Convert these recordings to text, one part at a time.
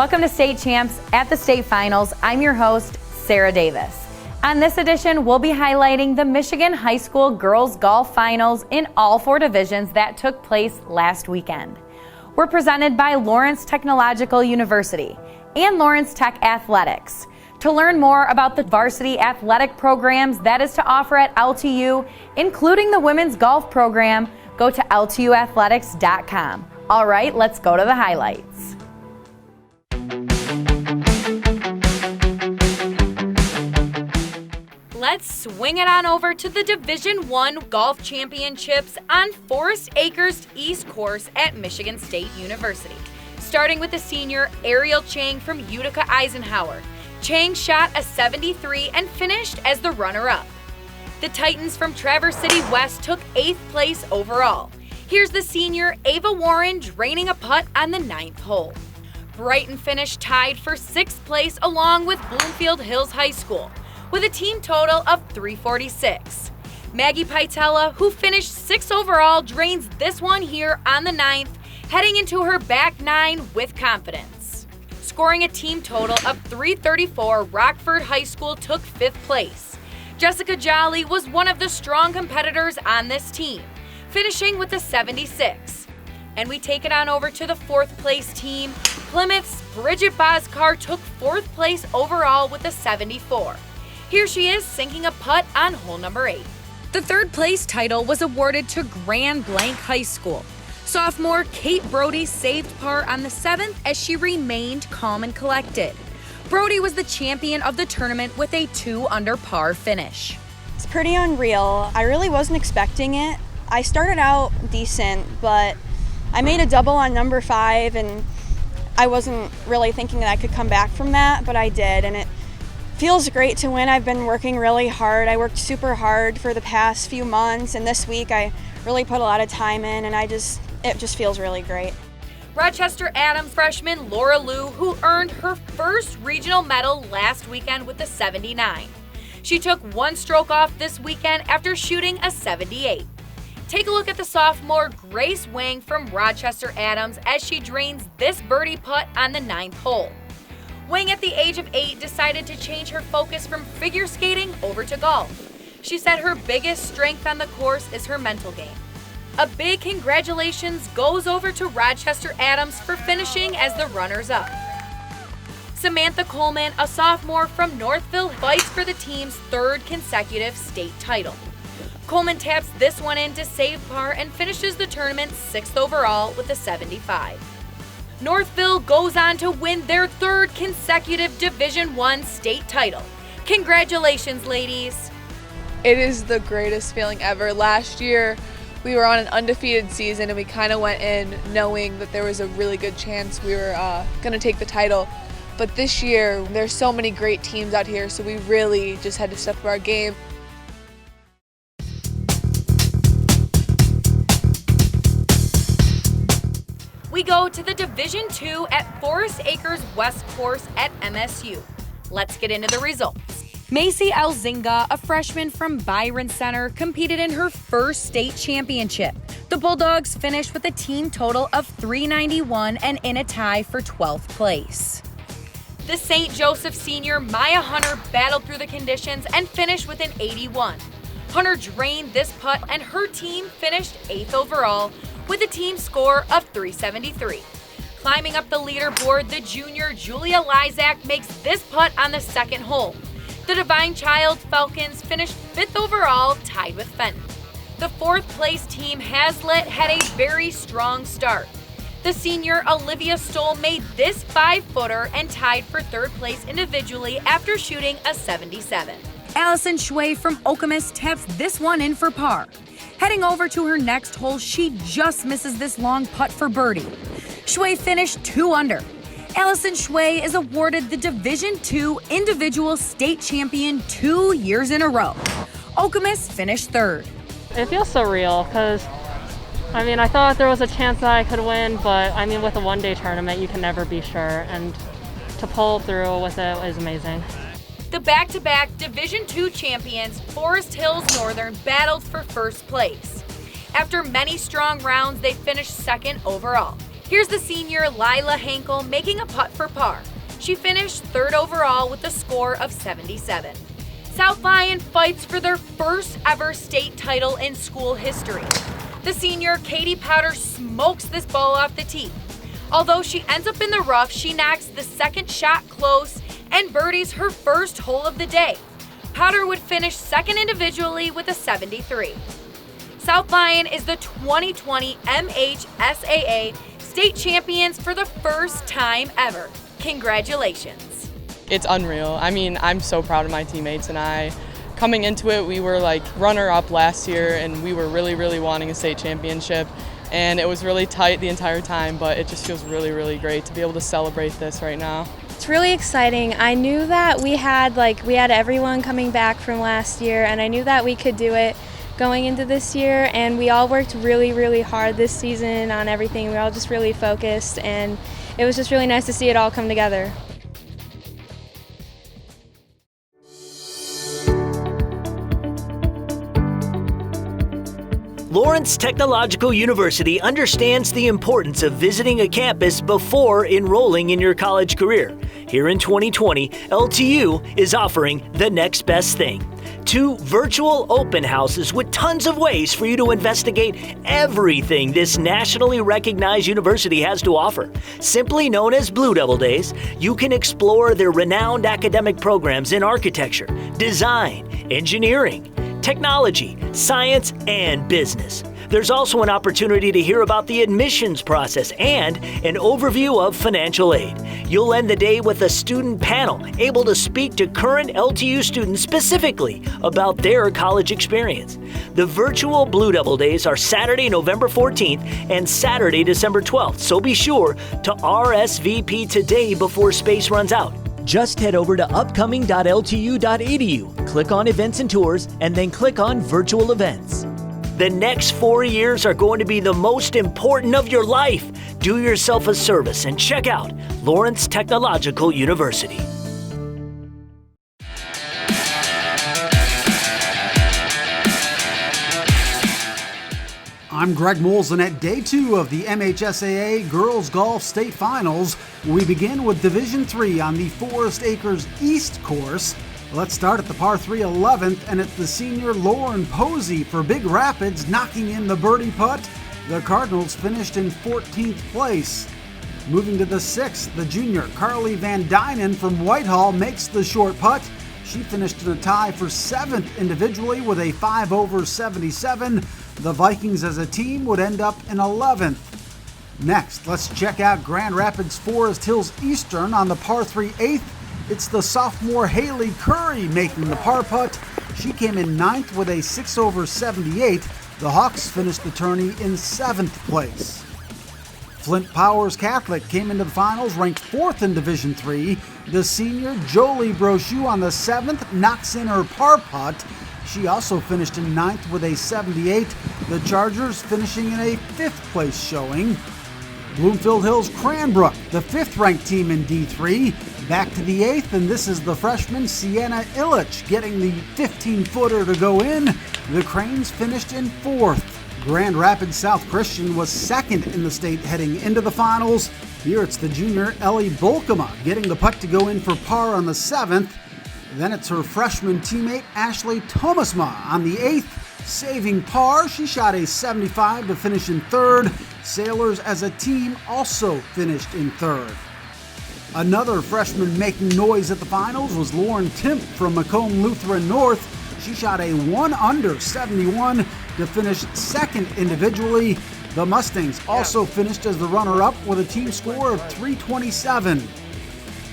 Welcome to State Champs at the state finals. I'm your host, Sarah Davis. On this edition, we'll be highlighting the Michigan High School Girls Golf Finals in all 4 divisions that took place last weekend. We're presented by Lawrence Technological University and Lawrence Tech Athletics. To learn more about the varsity athletic programs that is to offer at LTU, including the women's golf program, go to ltuathletics.com. All right, let's go to the highlights. Let's swing it on over to the Division I Golf Championships on Forest Acres East Course at Michigan State University. Starting with the senior Ariel Chang from Utica Eisenhower. Chang shot a 73 and finished as the runner-up. The Titans from Traverse City West took 8th place overall. Here's the senior Ava Warren draining a putt on the 9th hole. Brighton finished tied for 6th place along with Bloomfield Hills High School, with a team total of 346. Maggie Pitella, who finished 6th overall, drains this one here on the 9th, heading into her back 9 with confidence. Scoring a team total of 334, Rockford High School took 5th place. Jessica Jolly was one of the strong competitors on this team, finishing with a 76. And we take it on over to the 4th place team. Plymouth's Bridget Boskar took 4th place overall with a 74. Here she is sinking a putt on hole number 8. The 3rd place title was awarded to Grand Blanc High School. Sophomore Kate Brody saved par on the 7th as she remained calm and collected. Brody was the champion of the tournament with a 2 under par finish. It's pretty unreal. I really wasn't expecting it. I started out decent, but I made a double on number 5, and I wasn't really thinking that I could come back from that, but I did, and it feels great to win. I've been working really hard. I worked super hard for the past few months, and this week I really put a lot of time in, and it just feels really great. Rochester Adams freshman Laura Liu, who earned her first regional medal last weekend with a 79. She took 1 stroke off this weekend after shooting a 78. Take a look at the sophomore Grace Wang from Rochester Adams as she drains this birdie putt on the 9th hole. Wang, at the age of 8, decided to change her focus from figure skating over to golf. She said her biggest strength on the course is her mental game. A big congratulations goes over to Rochester Adams for finishing as the runners-up. Samantha Coleman, a sophomore from Northville, fights for the team's 3rd consecutive state title. Coleman taps this one in to save par and finishes the tournament 6th overall with a 75. Northville goes on to win their 3rd consecutive Division I state title. Congratulations, ladies. It is the greatest feeling ever. Last year, we were on an undefeated season, and we kind of went in knowing that there was a really good chance we were going to take the title. But this year, there's so many great teams out here, so we really just had to step up our game. We go to the Division II at Forest Acres West Course at MSU. Let's get into the results. Macy Elzinga, a freshman from Byron Center, competed in her first state championship. The Bulldogs finished with a team total of 391 and in a tie for 12th place. The St. Joseph senior Maya Hunter battled through the conditions and finished with an 81. Hunter drained this putt and her team finished 8th overall with a team score of 373. Climbing up the leaderboard, the junior Julia Lizak makes this putt on the 2nd hole. The Divine Child Falcons finished 5th overall, tied with Fenton. The 4th place team Hazlitt had a very strong start. The senior Olivia Stoll made this 5-footer and tied for 3rd place individually after shooting a 77. Allison Shui from Okemos taps this one in for par. Heading over to her next hole, she just misses this long putt for birdie. Shui finished 2 under. Allison Shui is awarded the Division II Individual State Champion 2 years in a row. Okemos finished 3rd. It feels surreal because, I thought there was a chance that I could win, but with a one-day tournament, you can never be sure, and to pull through with it is amazing. The back-to-back Division II champions, Forest Hills Northern, battled for 1st place. After many strong rounds, they finished 2nd overall. Here's the senior Lila Hankel making a putt for par. She finished third overall with a score of 77. South Lyon fights for their first ever state title in school history. The senior Katie Powder smokes this ball off the tee. Although she ends up in the rough, she knocks the second shot close and birdies her first hole of the day. Powder would finish second individually with a 73. South Lyon is the 2020 MHSAA state champions for the first time ever. Congratulations. It's unreal. I mean, I'm so proud of my teammates and I. Coming into it, we were like runner-up last year and we were really wanting a state championship. And it was really tight the entire time, but it just feels really great to be able to celebrate this right now. It's really exciting. I knew that we had everyone coming back from last year, and I knew that we could do it going into this year, and we all worked really hard this season on everything. We were all just really focused, and it was just really nice to see it all come together. Lawrence Technological University understands the importance of visiting a campus before enrolling in your college career. Here in 2020, LTU is offering the next best thing. 2 virtual open houses with tons of ways for you to investigate everything this nationally recognized university has to offer. Simply known as Blue Devil Days, you can explore their renowned academic programs in architecture, design, engineering, technology, science, and business. There's also an opportunity to hear about the admissions process and an overview of financial aid. You'll end the day with a student panel able to speak to current LTU students specifically about their college experience. The virtual Blue Devil Days are Saturday, November 14th and Saturday, December 12th, so be sure to RSVP today before space runs out. Just head over to upcoming.ltu.edu, click on Events and Tours, and then click on Virtual Events. The next 4 years are going to be the most important of your life. Do yourself a service and check out Lawrence Technological University. I'm Greg Moles, and at day 2 of the MHSAA Girls Golf State Finals, we begin with Division III on the Forest Acres East course. Let's start at the par 3 11th, and it's the senior Lauren Posey for Big Rapids knocking in the birdie putt. The Cardinals finished in 14th place. Moving to the 6th, the junior Carly Van Dynen from Whitehall makes the short putt. She finished in a tie for 7th individually with a 5 over 77. The Vikings as a team would end up in 11th. Next, let's check out Grand Rapids Forest Hills Eastern on the par 3 8th. It's the sophomore Haley Curry making the par putt. She came in 9th with a 6 over 78. The Hawks finished the tourney in 7th place. Flint Powers Catholic came into the finals ranked 4th in Division III. The senior Jolie Brochu on the 7th knocks in her par putt. She also finished in 9th with a 78. The Chargers finishing in a 5th place showing. Bloomfield Hills Cranbrook, the 5th ranked team in D3. Back to the 8th, and this is the freshman Sienna Illich getting the 15-footer to go in. The Cranes finished in 4th. Grand Rapids South Christian was 2nd in the state heading into the finals. Here it's the junior Ellie Bolkema getting the putt to go in for par on the 7th. Then it's her freshman teammate Ashley Thomasma on the 8th. Saving par, she shot a 75 to finish in 3rd. Sailors as a team also finished in 3rd. Another freshman making noise at the finals was Lauren Timp from Macomb Lutheran North. She shot a 1 under 71 to finish 2nd individually. The Mustangs also finished as the runner-up with a team score of 327.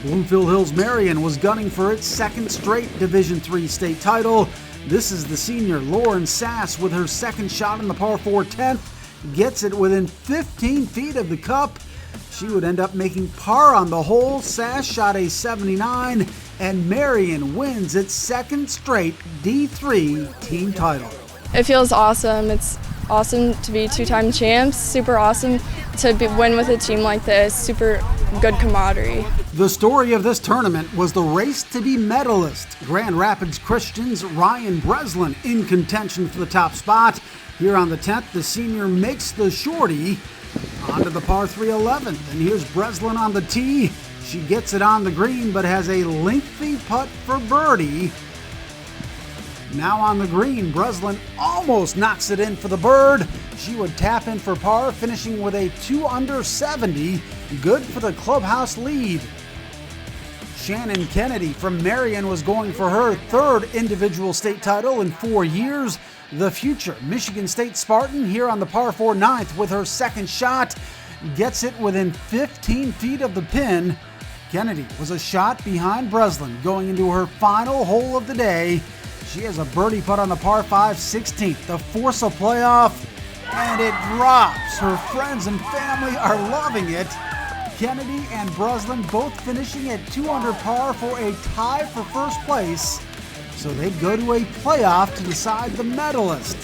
Bloomfield Hills Marion was gunning for its 2nd straight Division III state title. This is the senior Lauren Sass with her 2nd shot in the par 4 10th. Gets it within 15 feet of the cup. She would end up making par on the hole. Sass shot a 79, and Marion wins its 2nd straight D3 team title. It feels awesome. It's awesome to be 2-time champs. Super awesome to win with a team like this. Super good camaraderie. The story of this tournament was the race to be medalist. Grand Rapids Christian's Ryan Breslin in contention for the top spot. Here on the 10th, the senior makes the shorty. On to the par 3 11th, and here's Breslin on the tee. She gets it on the green, but has a lengthy putt for birdie. Now on the green, Breslin almost knocks it in for the bird. She would tap in for par, finishing with a 2 under 70, good for the clubhouse lead. Shannon Kennedy from Marion was going for her third individual state title in 4 years. The future Michigan State Spartan here on the par 4 9th with her second shot, gets it within 15 feet of the pin. Kennedy was a shot behind Breslin going into her final hole of the day. She has a birdie putt on the par 5 16th to force a playoff, and it drops. Her friends and family are loving it. Kennedy and Breslin both finishing at 2 under par for a tie for first place, so they'd go to a playoff to decide the medalist.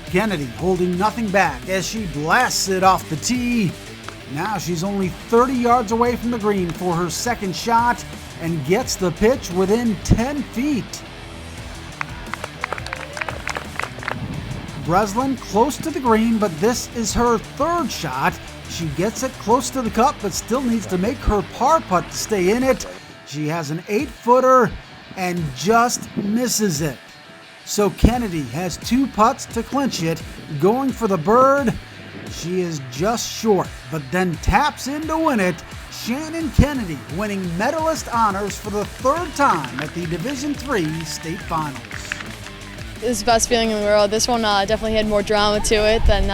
Kennedy holding nothing back as she blasts it off the tee. Now she's only 30 yards away from the green for her second shot and gets the pitch within 10 feet. Breslin close to the green, but this is her third shot. She gets it close to the cup, but still needs to make her par putt to stay in it. She has an 8-footer and just misses it. So Kennedy has 2 putts to clinch it, going for the bird. She is just short, but then taps in to win it. Shannon Kennedy winning medalist honors for the third time at the Division III state finals. It's the best feeling in the world. This one definitely had more drama to it than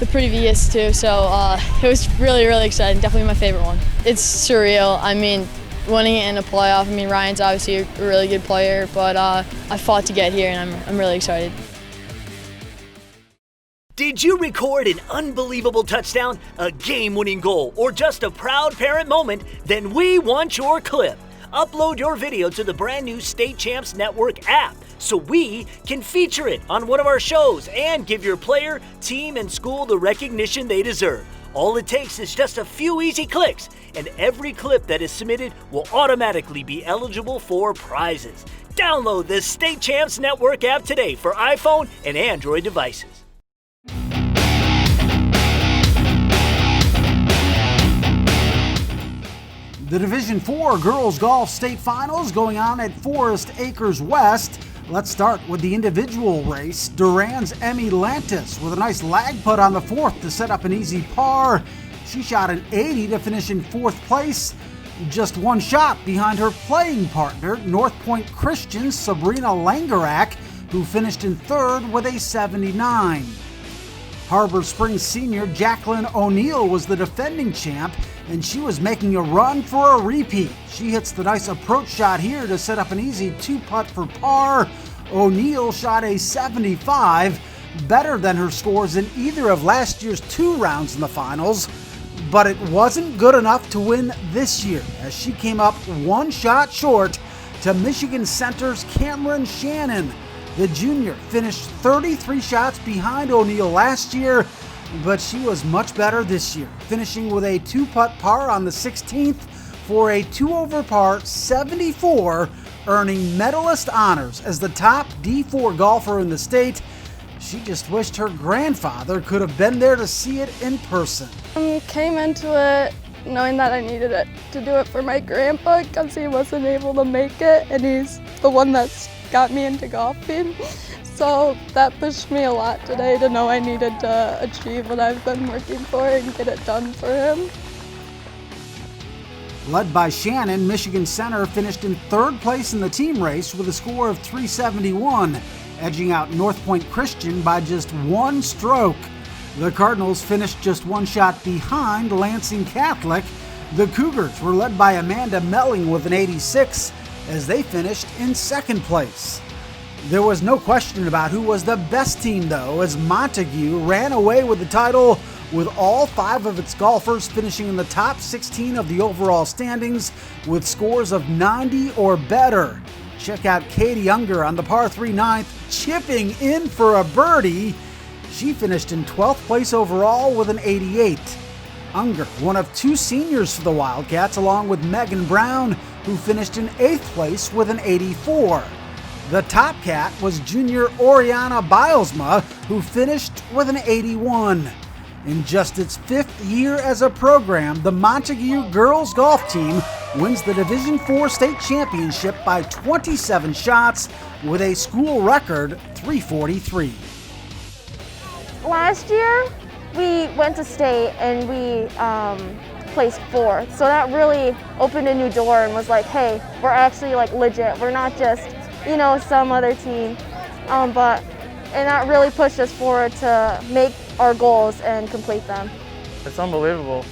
the previous two, so it was really, really exciting. Definitely my favorite one. It's surreal. I mean, winning it in a playoff. I mean, Ryan's obviously a really good player, but I fought to get here, and I'm really excited. Did you record an unbelievable touchdown, a game-winning goal, or just a proud parent moment? Then we want your clip. Upload your video to the brand new State Champs Network app so we can feature it on one of our shows and give your player, team, and school the recognition they deserve. All it takes is just a few easy clicks, and every clip that is submitted will automatically be eligible for prizes. Download the State Champs Network app today for iPhone and Android devices. The Division IV Girls Golf State Finals going on at Forest Acres West. Let's start with the individual race. Duran's Emmy Lantis with a nice lag putt on the 4th to set up an easy par. She shot an 80 to finish in 4th place, just 1 shot behind her playing partner, North Point Christian's Sabrina Langerak, who finished in 3rd with a 79. Harbor Springs senior Jacqueline O'Neill was the defending champ, and she was making a run for a repeat. She hits the nice approach shot here to set up an easy 2-putt for par. O'Neill shot a 75, better than her scores in either of last year's 2 rounds in the finals, but it wasn't good enough to win this year, as she came up 1 shot short to Michigan Center's Cameron Shannon. The junior finished 33 shots behind O'Neill last year, but she was much better this year, finishing with a 2-putt par on the 16th for a 2-over par 74, earning medalist honors as the top D4 golfer in the state. She just wished her grandfather could have been there to see it in person. Came into it knowing that I needed it to do it for my grandpa because he wasn't able to make it, and he's the one that's got me into golfing. So that pushed me a lot today to know I needed to achieve what I've been working for and get it done for him. Led by Shannon, Michigan Center finished in 3rd place in the team race with a score of 371, edging out North Point Christian by just 1 stroke. The Cardinals finished just 1 shot behind Lansing Catholic. The Cougars were led by Amanda Melling with an 86 as they finished in 2nd place. There was no question about who was the best team, though, as Montague ran away with the title, with all 5 of its golfers finishing in the top 16 of the overall standings with scores of 90 or better. Check out Katie Unger on the par 3 9th, chipping in for a birdie. She finished in 12th place overall with an 88. Unger, one of 2 seniors for the Wildcats, along with Megan Brown, who finished in 8th place with an 84. The top cat was junior Oriana Bilesma, who finished with an 81. In just its 5th year as a program, the Montague girls golf team wins the Division IV state championship by 27 shots with a school record 343. Last year, we went to state and we placed 4th. So that really opened a new door and was like, hey, we're actually like legit. We're not just, some other team. And that really pushed us forward to make our goals and complete them. It's unbelievable.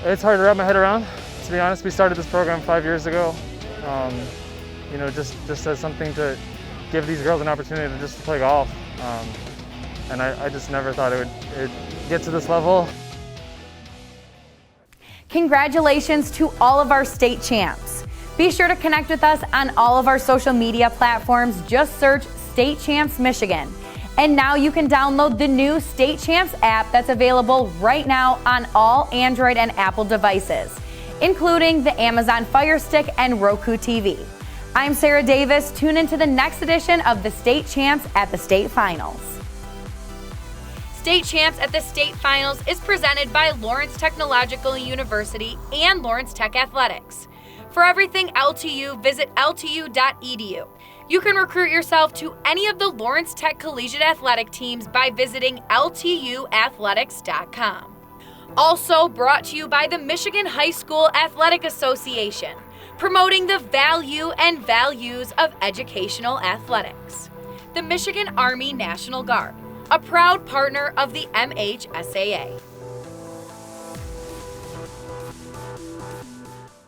It's hard to wrap my head around, to be honest. We started this program 5 years ago, just as something to give these girls an opportunity to just play golf. And I just never thought it would get to this level. Congratulations to all of our state champs. Be sure to connect with us on all of our social media platforms. Just search State Champs Michigan. And now you can download the new State Champs app that's available right now on all Android and Apple devices, including the Amazon Fire Stick and Roku TV. I'm Sarah Davis. Tune into the next edition of the State Champs at the State Finals. State Champs at the State Finals is presented by Lawrence Technological University and Lawrence Tech Athletics. For everything LTU, visit ltu.edu. You can recruit yourself to any of the Lawrence Tech collegiate athletic teams by visiting ltuathletics.com. Also brought to you by the Michigan High School Athletic Association, promoting the value and values of educational athletics. The Michigan Army National Guard, a proud partner of the MHSAA.